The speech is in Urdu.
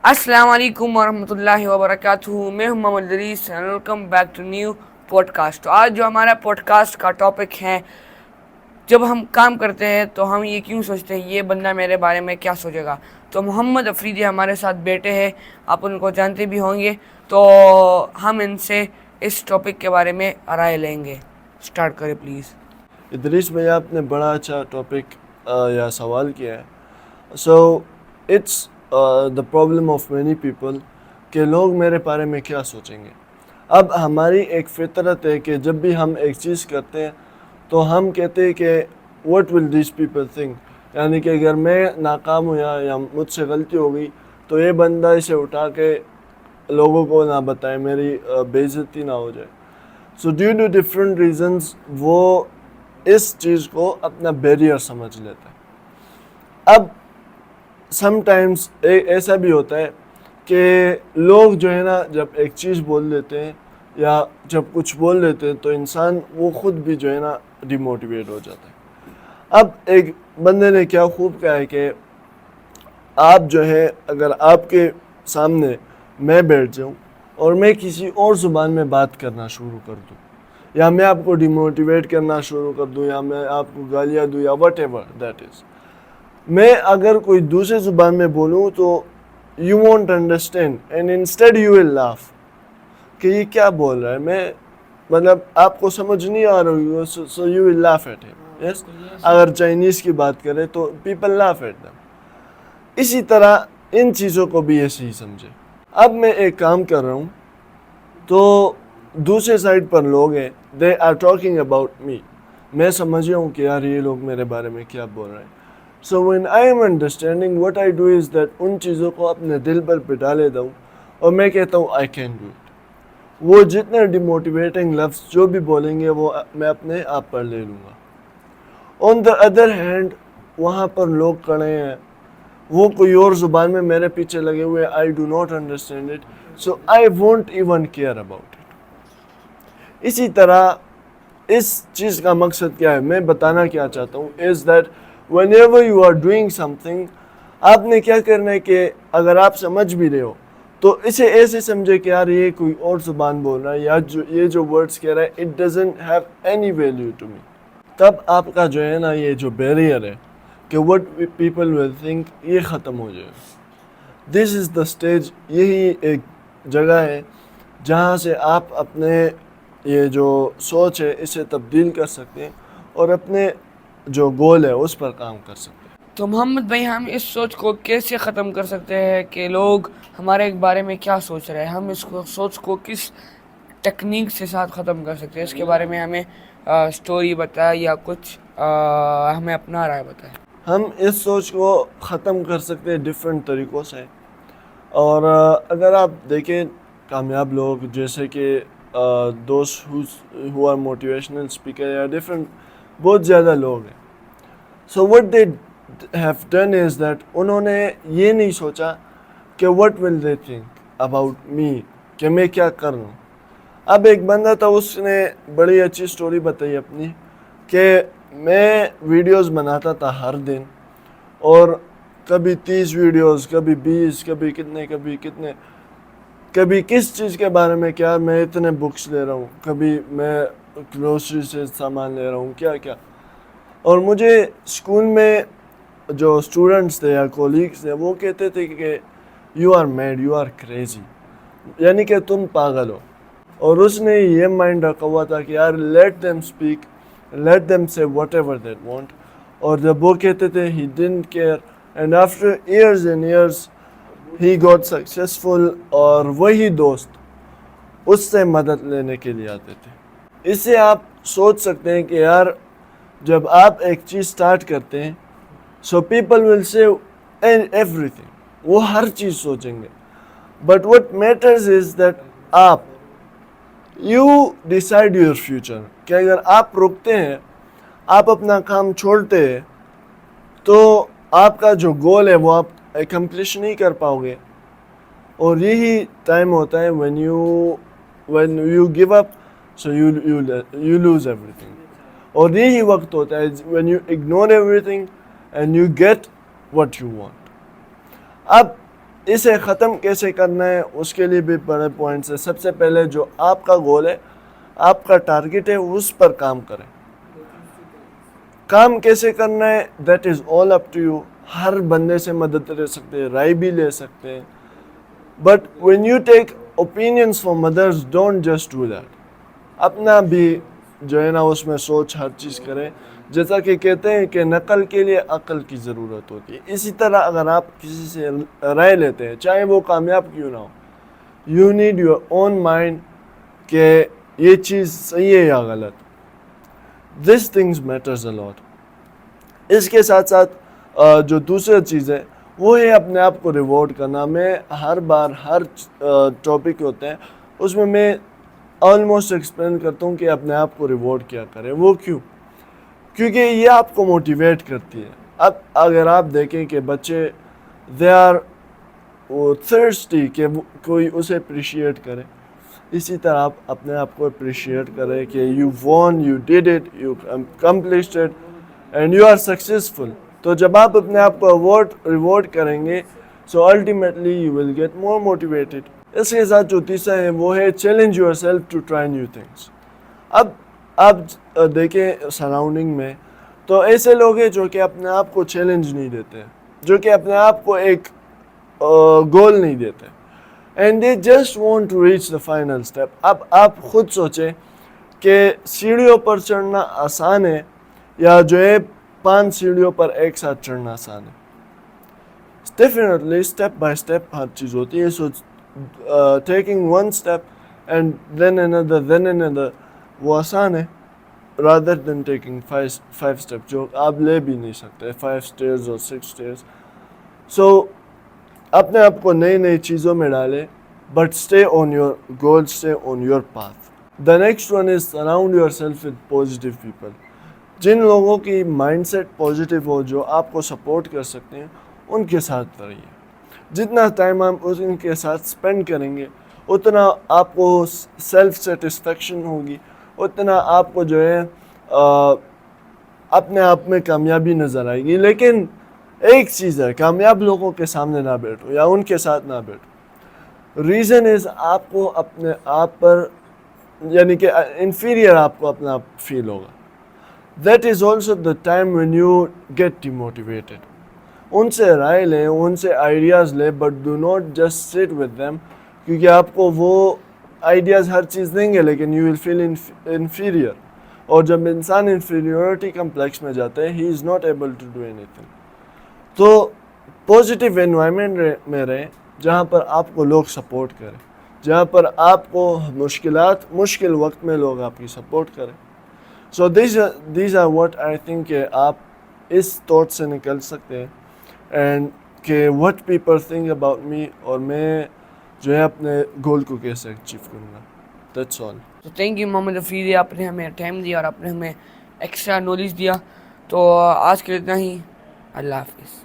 السلام علیکم ورحمۃ اللہ وبرکاتہ. میں ہوں Muhammad Idrees and welcome back to new podcast. تو آج جو ہمارا پوڈ کاسٹ کا ٹاپک ہے، جب ہم کام کرتے ہیں تو ہم یہ کیوں سوچتے ہیں یہ بندہ میرے بارے میں کیا سوچے گا. تو محمد افریدی ہمارے ساتھ بیٹھے ہیں، آپ ان کو جانتے بھی ہوں گے. تو ہم ان سے اس ٹاپک کے بارے میں رائے لیں گے. اسٹارٹ کریں پلیز. ادریس بھائی، آپ نے بڑا اچھا ٹاپک یا سوال کیا ہے. So it's the problem of many people کہ لوگ میرے بارے میں کیا سوچیں گے. اب ہماری ایک فطرت ہے کہ جب بھی ہم ایک چیز کرتے ہیں تو ہم کہتے ہیں کہ what will these people think, یعنی کہ اگر میں ناکام ہوں یا مجھ سے غلطی ہو گئی تو یہ بندہ اسے اٹھا کے لوگوں کو نہ بتائے، میری بے عزتی نہ ہو جائے. So due to different reasons وہ اس چیز کو اپنا بیریئر سمجھ لیتا ہے. اب سم ٹائمز ایسا بھی ہوتا ہے کہ لوگ جو ہے نا جب ایک چیز بول دیتے ہیں یا جب کچھ بول دیتے ہیں تو انسان وہ خود بھی جو ہے نا ڈیموٹیویٹ ہو جاتا ہے. اب ایک بندے نے کیا خوب کہا ہے کہ آپ جو ہے اگر آپ کے سامنے میں بیٹھ جاؤں اور میں کسی اور زبان میں بات کرنا شروع کر دوں یا میں آپ کو ڈیموٹیویٹ کرنا شروع کر دوں یا میں آپ کو گالیاں دوں یا وٹ ایور دیٹ از، میں اگر کوئی دوسری زبان میں بولوں تو you won't understand and instead you will laugh کہ یہ کیا بول رہا ہے، میں مطلب آپ کو سمجھ نہیں آ رہی ہو، so you will laugh at him. Yes, اگر چائنیز کی بات کریں تو پیپل لاف ایٹ دم. اسی طرح ان چیزوں کو بھی ایسے ہی سمجھے. اب میں ایک کام کر رہا ہوں تو دوسرے سائڈ پر لوگ ہیں، they are talking about me. میں سمجھ رہا ہوں کہ یار یہ لوگ میرے بارے میں کیا بول رہے ہیں. So when I am understanding what I do is that in چیزوں کو اپنے دل پر بٹھا لیتا ہوں اور میں کہتا ہوں آئی کین ڈو اٹ. وہ جتنے ڈیموٹیویٹنگ لفظ جو بھی بولیں گے وہ میں اپنے آپ پر لے لوں گا. آن دا ادر ہینڈ وہاں پر لوگ کھڑے ہیں، وہ کوئی اور زبان میں میرے پیچھے لگے ہوئے، I do not understand it, so I won't even care about it. اسی طرح اس چیز کا مقصد کیا ہے، میں بتانا کیا چاہتا ہوں is that whenever you are doing something, آپ نے کیا کرنا ہے کہ اگر آپ سمجھ بھی رہے ہو تو اسے ایسے سمجھے کہ یار یہ کوئی اور زبان بول رہا ہے یا یہ جو ورڈز کہہ رہا ہے it doesn't have any value to me. تب آپ کا جو ہے نا یہ جو بیریئر ہے کہ وٹ پیپل ول تھنک یہ ختم ہو جائے. دس از دا اسٹیج. یہی ایک جگہ ہے جہاں سے آپ اپنے یہ جو سوچ ہے اسے تبدیل کر سکتے ہیں اور اپنے جو گول ہے اس پر کام کر سکتے ہیں. تو محمد بھائی، ہم اس سوچ کو کیسے ختم کر سکتے ہیں کہ لوگ ہمارے بارے میں کیا سوچ رہے ہیں؟ ہم اس سوچ کو کس ٹیکنیک سے ساتھ ختم کر سکتے ہیں؟ اس کے بارے میں ہمیں سٹوری بتائے یا کچھ ہمیں اپنا رائے بتائے. ہم اس سوچ کو ختم کر سکتے ہیں ڈفرینٹ طریقوں سے. اور اگر آپ دیکھیں کامیاب لوگ جیسے کہ دوست ہو آر موٹیویشنل اسپیکر یا ڈفرینٹ بہت زیادہ لوگ ہیں. So what they have done is that انہوں نے یہ نہیں سوچا کہ what will they think about me, کہ میں کیا کر رہا ہوں. اب ایک بندہ تھا، اس نے بڑی اچھی سٹوری بتائی اپنی کہ میں ویڈیوز بناتا تھا ہر دن اور کبھی 30 ویڈیوز، کبھی 20، کبھی کتنے کبھی کس چیز کے بارے میں، کیا میں اتنے بکس لے رہا ہوں، کبھی میں گروسری سے سامان لے رہا ہوں، کیا. اور مجھے اسکول میں جو اسٹوڈنٹس تھے یا کولیگس تھے وہ کہتے تھے کہ you are mad, you are crazy, یعنی کہ تم پاگل ہو. اور اس نے یہ مائنڈ رکھا ہوا تھا کہ یار let them speak, let them سے واٹ ایور دیٹ وانٹ. اور جب وہ کہتے تھے he didn't care and after years and years he got successful. اور وہی دوست اس سے مدد لینے کے لیے آتے تھے. اس سے آپ سوچ سکتے ہیں کہ یار جب آپ ایک چیز سٹارٹ کرتے ہیں سو پیپل ول سے ایوری تھنگ، وہ ہر چیز سوچیں گے. But what matters is that آپ یو ڈیسائڈ یور فیوچر، کہ اگر آپ رکتے ہیں، آپ اپنا کام چھوڑتے ہیں تو آپ کا جو گول ہے وہ آپ اکمپلش نہیں کر پاؤ گے. اور یہی ٹائم ہوتا ہے when you give up so you lose everything. اور یہی وقت ہوتا ہے when you ignore everything and you get what you want. اب اسے ختم کیسے کرنا ہے اس کے لیے بھی بڑے پوائنٹس ہیں. سب سے پہلے جو آپ کا گول ہے, آپ کا ٹارگٹ ہے, اس پر کام کریں. کام کیسے کرنا ہے that is all up to you. ہر بندے سے مدد لے سکتے ہیں, رائے بھی لے سکتے ہیں, but when you take opinions from others don't just do that. اپنا بھی جو ہے نا اس میں سوچ ہر چیز کریں. جیسا کہ کہتے ہیں کہ نقل کے لیے عقل کی ضرورت ہوتی ہے, اسی طرح اگر آپ کسی سے رائے لیتے ہیں چاہے وہ کامیاب کیوں نہ ہو, you need your own mind کہ یہ چیز صحیح ہے یا غلط. دس تھنگز میٹرز اے لاٹ. اس کے ساتھ ساتھ جو دوسری چیز ہے وہ ہے اپنے آپ کو ریوارڈ کرنا. میں ہر بار ہر ٹاپک ہوتے ہیں اس میں آلموسٹ ایکسپلین کرتا ہوں کہ اپنے آپ کو ریوارڈ کیا کریں. وہ کیونکہ یہ آپ کو موٹیویٹ کرتی ہے. اب اگر آپ دیکھیں کہ بچے دے آر تھرسٹی کہ کوئی اسے اپریشیٹ کرے, اسی طرح آپ اپنے آپ کو اپریشیٹ کریں کہ you won, you did it, you accomplished it and you are successful. تو جب آپ اپنے آپ کو ریوارڈ کریں گے so ultimately you will get more motivated. اس کے ساتھ جو تیسرا ہے وہ ہے challenge yourself to try new things. اب آپ دیکھیں سراؤنڈنگ میں تو ایسے لوگ ہیں جو کہ اپنے آپ کو چیلنج نہیں دیتے, جو کہ اپنے آپ کو ایک گول نہیں دیتے, and they just want to reach the final step. اب آپ خود سوچیں کہ سیڑھیوں پر چڑھنا آسان ہے یا جو ہے 5 سیڑھیوں پر ایک ساتھ چڑھنا آسان ہے. ڈیفینیٹلی اسٹیپ بائی اسٹیپ ہر چیز ہوتی ہے. So taking one step and then another وہ آسان ہے rather than taking 5 steps جو آپ لے بھی نہیں سکتے, 5 stairs اور 6 stairs. سو اپنے آپ کو نئی چیزوں میں ڈالے, but stay on your goal, stay on your path. The next one is surround yourself with positive people. جن لوگوں کی مائنڈ سیٹ پازیٹیو ہو, جو آپ کو سپورٹ کر سکتے ہیں, ان کے ساتھ رہیے. جتنا ٹائم آپ ان کے ساتھ اسپینڈ کریں گے اتنا آپ کو سیلف سیٹسفیکشن ہوگی, اتنا آپ کو جو ہے اپنے آپ میں کامیابی نظر آئے گی. لیکن ایک چیز ہے, کامیاب لوگوں کے سامنے نہ بیٹھو یا ان کے ساتھ نہ بیٹھو. ریزن از آپ کو اپنے آپ پر یعنی کہ انفیریئر آپ کو اپنا فیل ہوگا. That is also the time when you get demotivated. ان سے رائے لیں, ان سے آئیڈیاز لیں, but do not just sit with them, کیونکہ آپ کو وہ آئیڈیاز ہر چیز دیں گے لیکن یو ول فیل انفیریئر. اور جب انسان انفیریورٹی کمپلیکس میں جاتا ہے he is not able to do anything. تو پازیٹیو انوائرمنٹ میں رہیں جہاں پر آپ کو لوگ سپورٹ کریں, جہاں پر آپ کو مشکل وقت میں لوگ آپ کی سپورٹ کریں. So these are what I think کہ آپ اس تھاٹ سے نکل سکتے ہیں اینڈ کہ what people think about me, اور میں جو ہے اپنے گول کو کیسے اچیو کروں گا. That's all. تو تھینک یو محمد حفیظ, آپ نے ہمیں ٹائم دیا اور آپ نے ہمیں ایکسٹرا نالج دیا. تو آج کے لیے اتنا ہی. اللہ حافظ.